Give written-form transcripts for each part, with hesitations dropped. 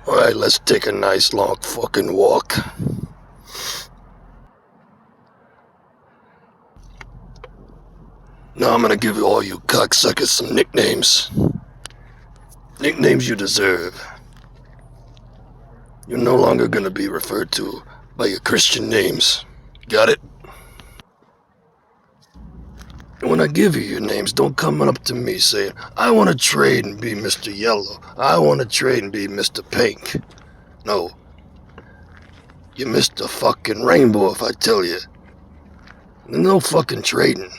Alright, let's take a nice long fucking walk. Now I'm gonna give all you cocksuckers some nicknames. Nicknames you deserve. You're no longer gonna be referred to by your Christian names. Got it? And when I give you your names, don't come up to me saying, I want to trade and be Mr. Yellow. I want to trade and be Mr. Pink. No. You're Mr. fucking Rainbow if I tell you. There's no fucking trading.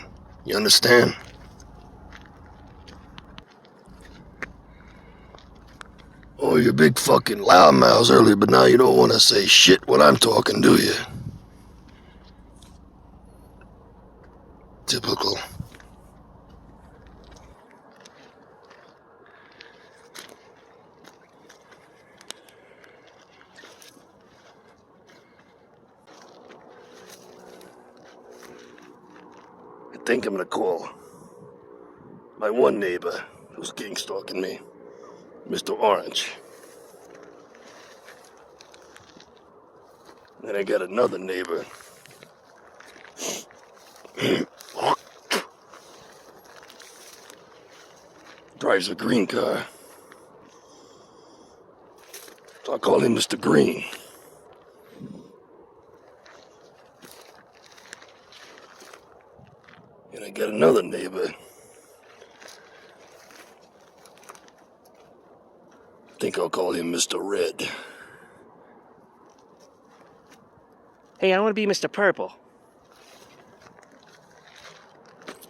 You understand? Oh, you're big fucking loudmouths earlier, but now you don't want to say shit when I'm talking, do you? Typical. I think I'm gonna call my one neighbor who's gangstalking me, Mr. Orange. Then I got another neighbor. Drives a green car. So I call him Mr. Green. And I got another neighbor. I think I'll call him Mr. Red. Hey, I want to be Mr. Purple.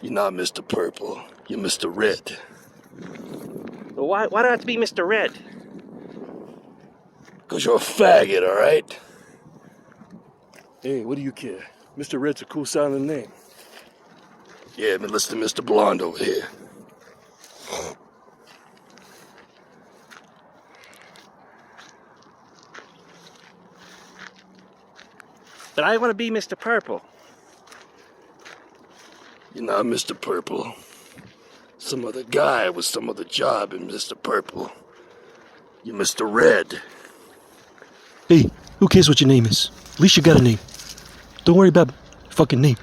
You're not Mr. Purple. You're Mr. Red. Well, why do I have to be Mr. Red? Because you're a faggot, alright? Hey, what do you care? Mr. Red's a cool sounding name. Yeah, but listen to Mr. Blonde over here. But I want to be Mr. Purple. You're not Mr. Purple. Some other guy with some other job in Mr. Purple. You're Mr. Red. Hey, who cares what your name is? At least you got a name. Don't worry about your fucking name.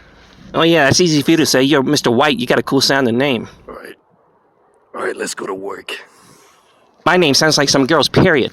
Oh yeah, it's easy for you to say. You're Mr. White. You got a cool sounding name. Alright. Alright, let's go to work. My name sounds like some girl's period.